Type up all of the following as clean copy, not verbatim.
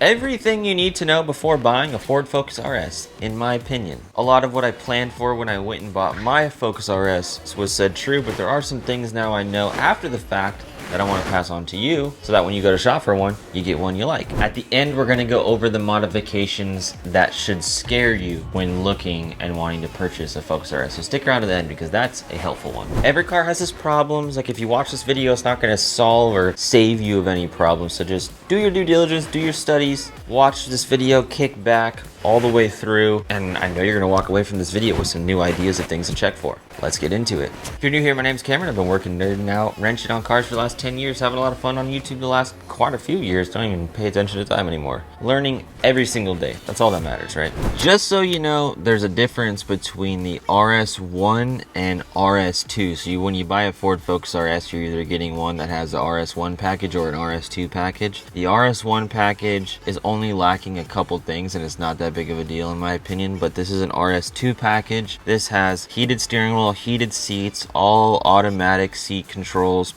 Everything you need to know before buying a Ford Focus RS, in my opinion. A lot of what I planned for when I went and bought my Focus RS was said true, but there are some things now I know after the fact that I want to pass on to you so that when you go to shop for one, you get one you like. At the end, we're going to go over the modifications that should scare you when looking and wanting to purchase a Focus RS. So stick around to the end because that's a helpful one. Every car has its problems. Like if you watch this video, it's not going to solve or save you of any problems. So just do your due diligence, do your studies, watch this video, kick back all the way through, and I know you're gonna walk away from this video with some new ideas of things to check for. Let's get into it. If you're new here, my name's Cameron. I've been working, nerding out, wrenching on cars for the last 10 years, having a lot of fun on YouTube the last quite a few years. Don't even pay attention to time anymore. Learning every single day. That's all that matters, right? Just so you know, there's a difference between the RS1 and RS2. So when you buy a Ford Focus RS, you're either getting one that has the RS1 package or an RS2 package. The RS1 package is only lacking a couple things, and it's not that big of a deal in my opinion, but this is an RS2 package. This has heated steering wheel, heated seats, all automatic seat controls,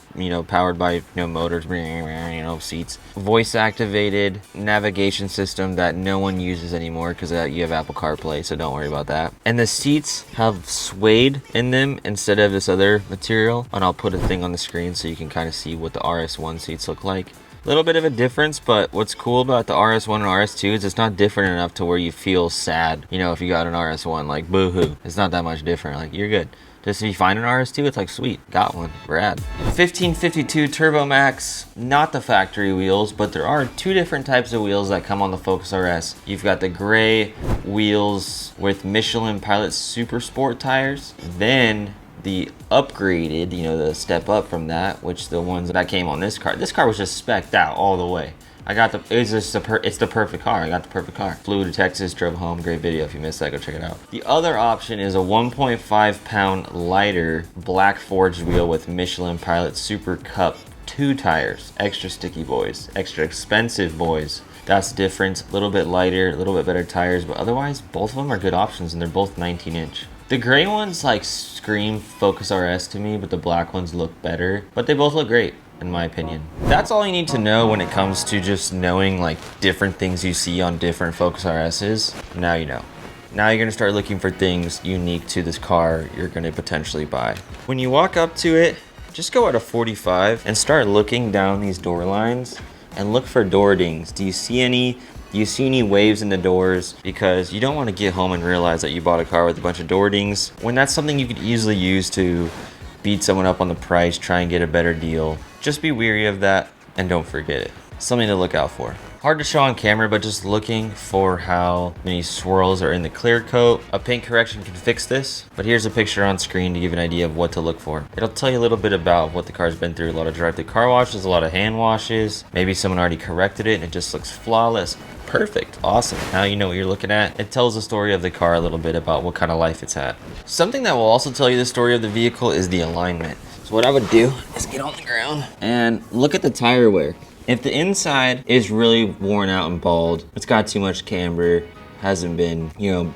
powered by motors, seats, voice activated navigation system that no one uses anymore because you have Apple CarPlay, so don't worry about that. And the seats have suede in them instead of this other material, and I'll put a thing on the screen so you can kind of see what the RS1 seats look like. Little bit of a difference, but what's cool about the RS1 and RS2 is it's not different enough to where you feel sad. If you got an RS1, like boo-hoo. It's not that much different. Like you're good. Just if you find an RS2, it's like sweet, got one, rad. 1552 Turbo Max, not the factory wheels, but there are two different types of wheels that come on the Focus RS. You've got the gray wheels with Michelin Pilot Super Sport tires, then the upgraded, the step up from that, which the ones that came on this car. This car was just specced out all the way. It's the perfect car. I got the perfect car. Flew to Texas, drove home. Great video. If you missed that, go check it out. The other option is a 1.5 pound lighter black forged wheel with Michelin Pilot Super Cup 2 tires. Extra sticky boys. Extra expensive boys. That's the difference. A little bit lighter, a little bit better tires, but otherwise both of them are good options, and they're both 19-inch. The gray ones scream Focus RS to me, but the black ones look better. But they both look great, in my opinion. That's all you need to know when it comes to just knowing different things you see on different Focus RSs. Now you know. Now you're gonna start looking for things unique to this car you're gonna potentially buy. When you walk up to it, just go at a 45 and start looking down these door lines and look for door dings. Do you see any waves in the doors? Because you don't want to get home and realize that you bought a car with a bunch of door dings when that's something you could easily use to beat someone up on the price, try and get a better deal. Just be weary of that and don't forget it. Something to look out for. Hard to show on camera, but just looking for how many swirls are in the clear coat. A paint correction can fix this, but here's a picture on screen to give you an idea of what to look for. It'll tell you a little bit about what the car's been through. A lot of drive-through car washes, a lot of hand washes. Maybe someone already corrected it and it just looks flawless. Perfect, awesome. Now you know what you're looking at. It tells the story of the car a little bit about what kind of life it's had. Something that will also tell you the story of the vehicle is the alignment. So what I would do is get on the ground and look at the tire wear. If the inside is really worn out and bald, it's got too much camber, hasn't been,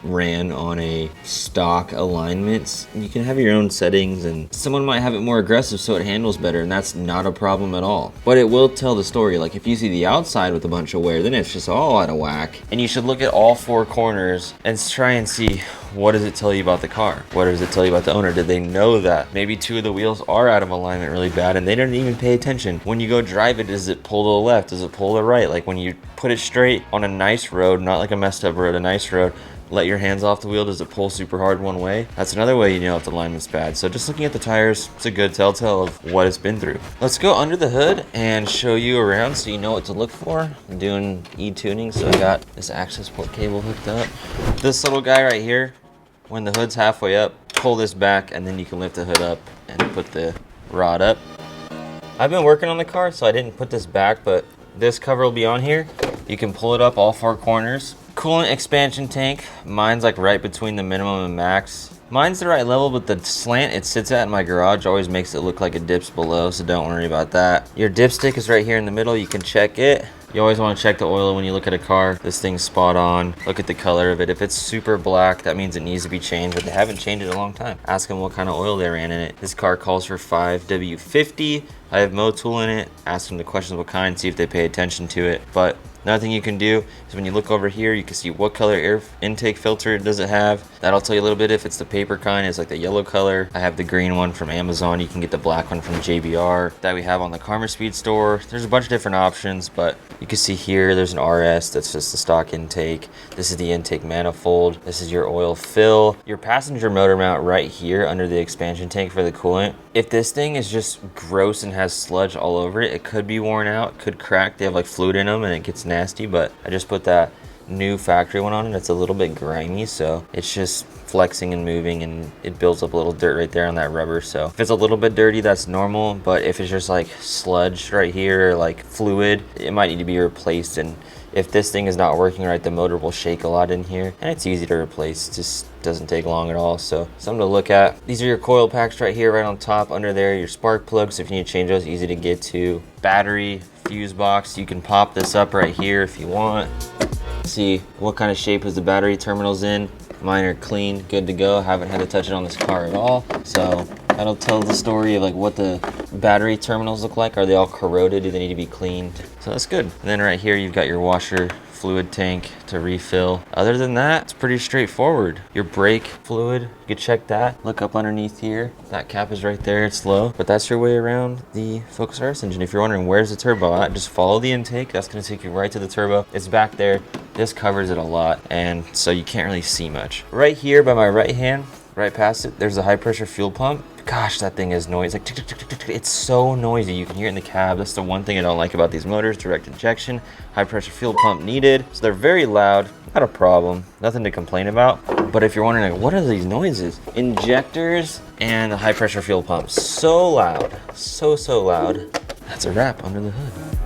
ran on a stock alignments, you can have your own settings and someone might have it more aggressive so it handles better, and that's not a problem at all. But it will tell the story. Like if you see the outside with a bunch of wear, then it's just all out of whack. And you should look at all four corners and try and see, what does it tell you about the car? What does it tell you about the owner? Did they know that maybe two of the wheels are out of alignment really bad and they didn't even pay attention? When you go drive it, does it pull to the left? Does it pull to the right? Like when you put it straight on a nice road, not like a messed up road, a nice road, let your hands off the wheel, does it pull super hard one way? That's another way you know if the alignment's bad. So just looking at the tires, it's a good telltale of what it's been through. Let's go under the hood and show you around so you know what to look for. I'm doing e-tuning, so I got this access port cable hooked up. This little guy right here, when the hood's halfway up, pull this back and then you can lift the hood up and put the rod up. I've been working on the car, so I didn't put this back, but this cover will be on here. You can pull it up all four corners. Coolant expansion tank. Mine's right between the minimum and max. Mine's the right level, but the slant it sits at in my garage always makes it look like it dips below, so don't worry about that. Your dipstick is right here in the middle. You can check it. You always want to check the oil when you look at a car. This thing's spot on. Look at the color of it. If it's super black, that means it needs to be changed, but they haven't changed it in a long time. Ask them what kind of oil they ran in it. This car calls for 5W50. I have Motul in it. Ask them the questions what kind, see if they pay attention to it. But Another thing you can do is when you look over here, you can see what color air intake filter does it have. That'll tell you a little bit if it's the paper kind. It's like the yellow color. I have the green one from Amazon. You can get the black one from JBR that we have on the Karma Speed store. There's a bunch of different options, but you can see here there's an RS. That's just the stock intake. This is the intake manifold. This is your oil fill. Your passenger motor mount right here under the expansion tank for the coolant. If this thing is just gross and has sludge all over it, it could be worn out, could crack. They have like fluid in them and it gets nasty, but I just put that new factory one on it. It's a little bit grimy, so it's just flexing and moving, and it builds up a little dirt right there on that rubber. So if it's a little bit dirty, that's normal, but if it's just like sludge right here, like fluid, it might need to be replaced. And if this thing is not working right, the motor will shake a lot in here, and it's easy to replace. It just doesn't take long at all. So something to look at. These are your coil packs right here, right on top. Under there, your spark plugs. If you need to change those, easy to get to. Battery, fuse box. You can pop this up right here if you want. See what kind of shape is the battery terminals in. Mine are clean, good to go. Haven't had to touch it on this car at all. So that'll tell the story of like what the battery terminals look like. Are they all corroded? Do they need to be cleaned? So that's good. And then right here, you've got your washer fluid tank to refill. Other than that, it's pretty straightforward. Your brake fluid, you can check that. Look up underneath here. That cap is right there, it's low. But that's your way around the Focus RS engine. If you're wondering where's the turbo at, just follow the intake. That's gonna take you right to the turbo. It's back there. This covers it a lot, and so you can't really see much. Right here by my right hand, right past it, there's a high pressure fuel pump. Gosh, that thing is noisy. Like, tick, tick, tick, tick, tick. It's so noisy. You can hear it in the cab. That's the one thing I don't like about these motors. Direct injection, high pressure fuel pump needed. So they're very loud. Not a problem. Nothing to complain about. But if you're wondering, like, what are these noises? Injectors and the high pressure fuel pump. So loud. So loud. That's a wrap under the hood.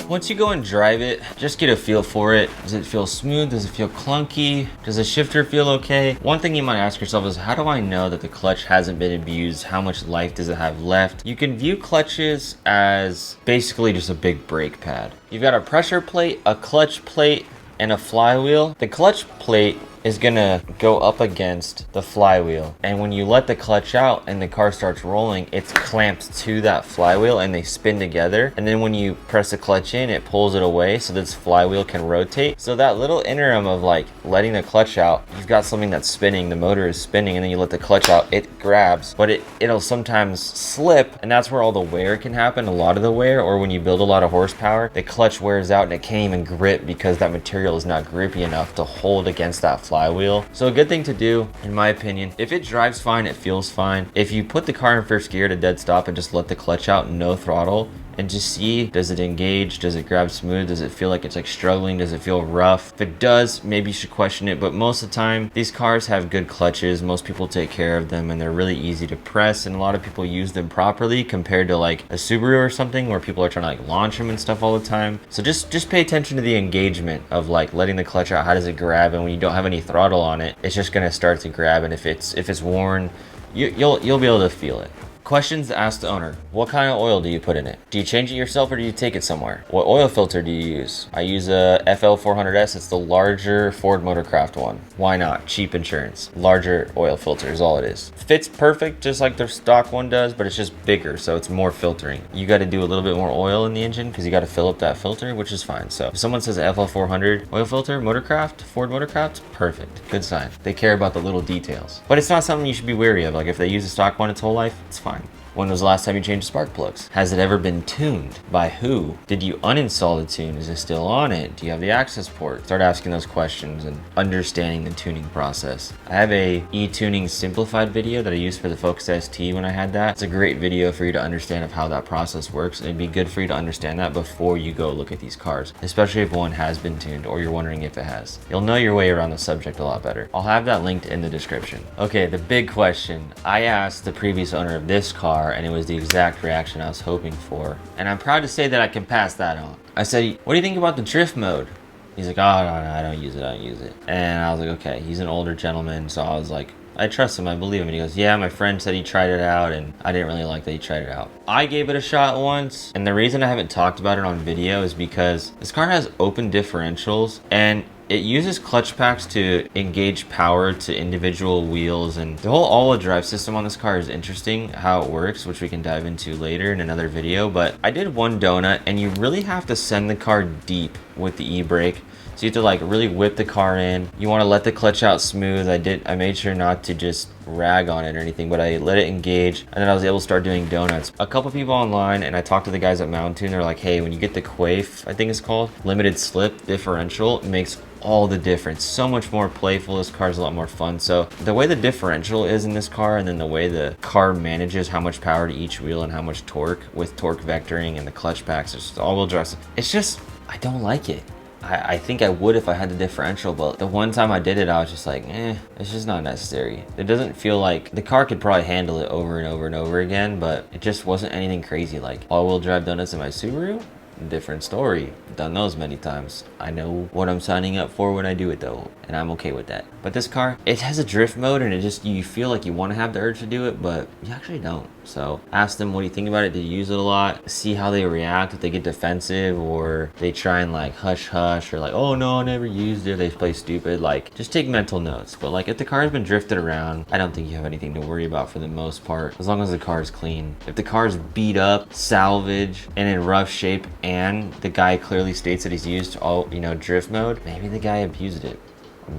Once you go and drive it, just get a feel for it. Does it feel smooth? Does it feel clunky? Does the shifter feel okay? One thing you might ask yourself is, how do I know that the clutch hasn't been abused? How much life does it have left? You can view clutches as basically just a big brake pad. You've got a pressure plate, a clutch plate, and a flywheel. The clutch plate is gonna go up against the flywheel, and when you let the clutch out and the car starts rolling, it's clamped to that flywheel and they spin together, and then when you press the clutch in, it pulls it away so this flywheel can rotate. So that little interim of like letting the clutch out, you've got something that's spinning, the motor is spinning, and then you let the clutch out, it grabs, but it'll sometimes slip, and that's where all the wear can happen. A lot of the wear, or when you build a lot of horsepower, the clutch wears out and it can't even grip because that material is not grippy enough to hold against that flywheel. So a good thing to do, in my opinion, if it drives fine, it feels fine. If you put the car in first gear to dead stop and just let the clutch out, no throttle, and just see, does it engage? Does it grab smooth? Does it feel like it's like struggling? Does it feel rough? If it does, maybe you should question it. But most of the time, these cars have good clutches. Most people take care of them, and they're really easy to press, and a lot of people use them properly compared to like a Subaru or something where people are trying to like launch them and stuff all the time. So just pay attention to the engagement of like letting the clutch out. How does it grab? And when you don't have any throttle on it, it's just gonna start to grab. And if it's worn, you'll be able to feel it. Questions to ask the owner. What kind of oil do you put in it? Do you change it yourself or do you take it somewhere? What oil filter do you use? I use a FL400S. It's the larger Ford Motorcraft one. Why not? Cheap insurance. Larger oil filter is all it is. Fits perfect just like their stock one does, but it's just bigger, so it's more filtering. You got to do a little bit more oil in the engine because you got to fill up that filter, which is fine. So if someone says FL400 oil filter, Motorcraft, Ford Motorcraft, perfect. Good sign. They care about the little details. But it's not something you should be wary of. Like if they use a stock one its whole life, it's fine. When was the last time you changed spark plugs? Has it ever been tuned? By who? Did you uninstall the tune? Is it still on it? Do you have the access port? Start asking those questions and understanding the tuning process. I have a e-tuning simplified video that I used for the Focus ST when I had that. It's a great video for you to understand of how that process works. And it'd be good for you to understand that before you go look at these cars, especially if one has been tuned or you're wondering if it has. You'll know your way around the subject a lot better. I'll have that linked in the description. Okay, the big question. I asked the previous owner of this car, and it was the exact reaction I was hoping for. And I'm proud to say that I can pass that on. I said, what do you think about the drift mode? He's like, oh, no, I don't use it. And I was like, okay, he's an older gentleman, so I was like, I trust him, I believe him. And he goes, yeah, my friend said he tried it out, and I didn't really like that he tried it out. I gave it a shot once, and the reason I haven't talked about it on video is because this car has open differentials, and it uses clutch packs to engage power to individual wheels, and the whole all-wheel drive system on this car is interesting, how it works, which we can dive into later in another video. But I did one donut, and you really have to send the car deep with the e-brake. So you have to like really whip the car in. You want to let the clutch out smooth. I made sure not to just rag on it or anything, but I let it engage, and then I was able to start doing donuts. A couple people online, and I talked to the guys at Mountain, they're like, hey, when you get the Quaif, I think it's called, limited slip differential, it makes all the difference. So much more playful. This car is a lot more fun. So the way the differential is in this car, and then the way the car manages how much power to each wheel and how much torque with torque vectoring and the clutch packs, it's all-wheel drive. It's just, I don't like it. I think I would if I had the differential, but the one time I did it, I was just like, it's just not necessary. It doesn't feel like the car could probably handle it over and over and over again, but it just wasn't anything crazy. Like all-wheel drive donuts in my Subaru, different story. Done those many times. I know what I'm signing up for when I do it though, and I'm okay with that. But this car, it has a drift mode, and it just, you feel like you want to have the urge to do it, but you actually don't. So ask them, what do you think about it? Did you use it a lot? See how they react, if they get defensive or they try and like hush hush, or like, oh no, I never used it, they play stupid. Like, just take mental notes. But like, if the car has been drifted around, I don't think you have anything to worry about for the most part, as long as the car is clean. If the car is beat up, salvage, and in rough shape, and the guy clearly states that he's used all, drift mode, maybe the guy abused it.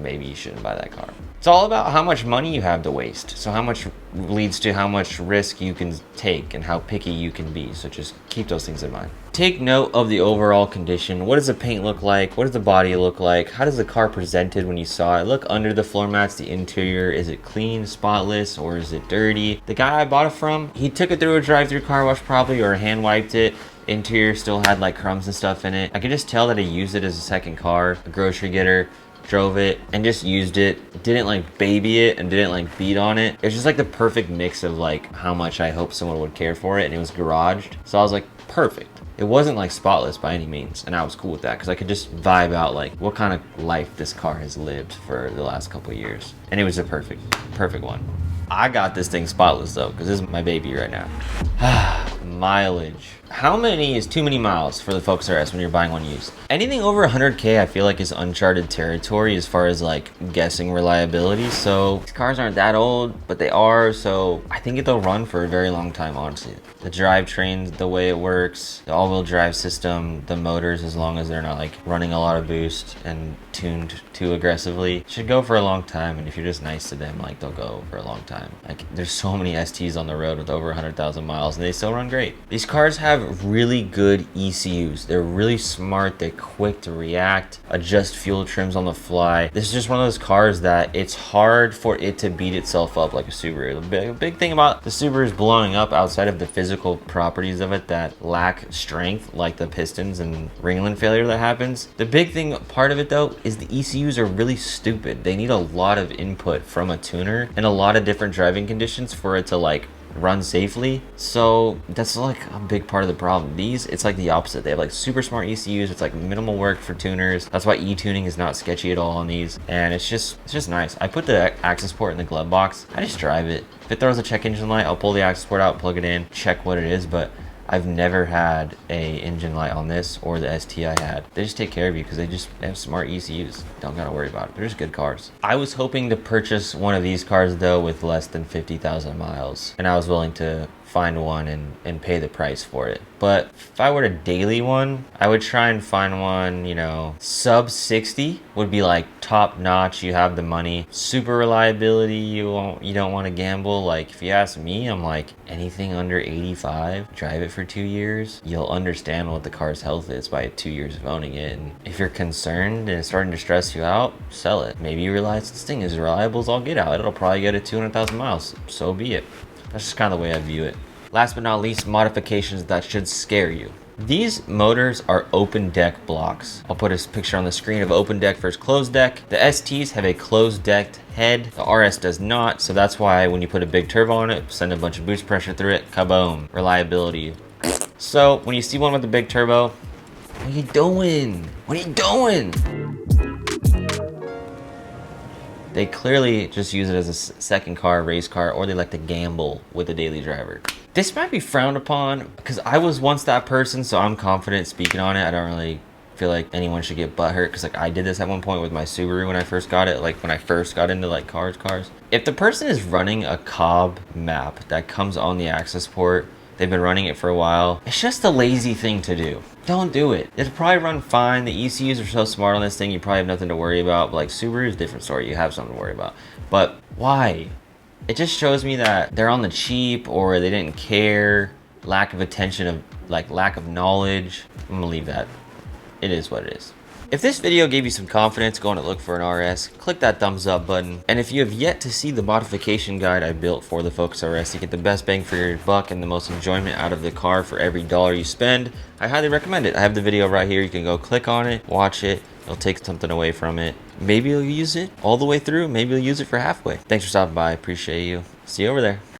Maybe you shouldn't buy that car. It's all about how much money you have to waste. So how much leads to how much risk you can take and how picky you can be. So just keep those things in mind. Take note of the overall condition. What does the paint look like? What does the body look like? How does the car presented when you saw it? Look under the floor mats, the interior. Is it clean, spotless, or is it dirty? The guy I bought it from, he took it through a drive-through car wash probably, or hand wiped it. Interior still had like crumbs and stuff in it. I could just tell that he used it as a second car, a grocery getter. Drove it and just used it, didn't like baby it and didn't like beat on it. It was just like the perfect mix of like how much I hope someone would care for it, and it was garaged, so I was like, perfect. It wasn't like spotless by any means, and I was cool with that because I could just vibe out like what kind of life this car has lived for the last couple of years, and it was a perfect one. I got this thing spotless though, because this is my baby right now. Mileage. How many is too many miles for the Focus RS when you're buying one used? Anything over 100K I feel like is uncharted territory as far as like guessing reliability. So these cars aren't that old, but they are, so I think they'll run for a very long time, honestly. The drivetrain, the way it works, the all-wheel drive system, the motors, as long as they're not like running a lot of boost and tuned too aggressively, should go for a long time. And if you're just nice to them, like, they'll go for a long time. Like, there's so many STs on the road with over 100,000 miles and they still run great. These cars have really good ECUs. They're really smart. They're quick to react, adjust fuel trims on the fly. This is just one of those cars that it's hard for it to beat itself up like a Subaru. The big thing about the Subaru is blowing up outside of the physical properties of it that lack strength, like the pistons and ringland failure that happens. The big thing, part of it though, is the ECUs are really stupid. They need a lot of input from a tuner and a lot of different driving conditions for it to like run safely. So that's like a big part of the problem. These, it's like the opposite. They have like super smart ECUs. It's like minimal work for tuners. That's why e-tuning is not sketchy at all on these, and it's just nice. I put the access port in the glove box. I just drive it. If it throws a check engine light, I'll pull the access port out, plug it in, check what it is. But I've never had a engine light on this or the ST I had. They just take care of you because they have smart ECUs. Don't gotta worry about it. They're just good cars. I was hoping to purchase one of these cars though with less than 50,000 miles, and I was willing to find one and pay the price for it. But if I were a daily one, I would try and find one, you know, sub 60 would be like top notch. You have the money, super reliability. You don't want to gamble. Like, if you ask me, I'm like, anything under 85, drive it for 2 years. You'll understand what the car's health is by 2 years of owning it. And if you're concerned and it's starting to stress you out, sell it. Maybe you realize this thing is reliable as all get out. It'll probably get to 200,000 miles. So be it. That's just kind of the way I view it. Last but not least, modifications that should scare you. These motors are open deck blocks. I'll put a picture on the screen of open deck versus closed deck. The STs have a closed decked head. The RS does not, so that's why when you put a big turbo on it, send a bunch of boost pressure through it, kaboom, reliability. So when you see one with a big turbo, what are you doing? What are you doing? They clearly just use it as a second car, race car, or they like to gamble with a daily driver. This might be frowned upon because I was once that person, so I'm confident speaking on it. I don't really feel like anyone should get butthurt because like I did this at one point with my Subaru when I first got it, like when I first got into like cars. If the person is running a Cobb map that comes on the access port, they've been running it for a while, it's just a lazy thing to do. Don't do it. It'll probably run fine. The ECUs are so smart on this thing, you probably have nothing to worry about. But like Subaru is a different story. You have something to worry about. But why? It just shows me that they're on the cheap or they didn't care, lack of attention, of like lack of knowledge. I'm gonna leave that. It is what it is. If this video gave you some confidence going to look for an RS, click that thumbs up button. And if you have yet to see the modification guide I built for the Focus RS to get the best bang for your buck and the most enjoyment out of the car for every dollar you spend, I highly recommend it. I have the video right here. You can go click on it, watch it. It'll take something away from it. Maybe you'll use it all the way through. Maybe you'll use it for halfway. Thanks for stopping by. Appreciate you. See you over there.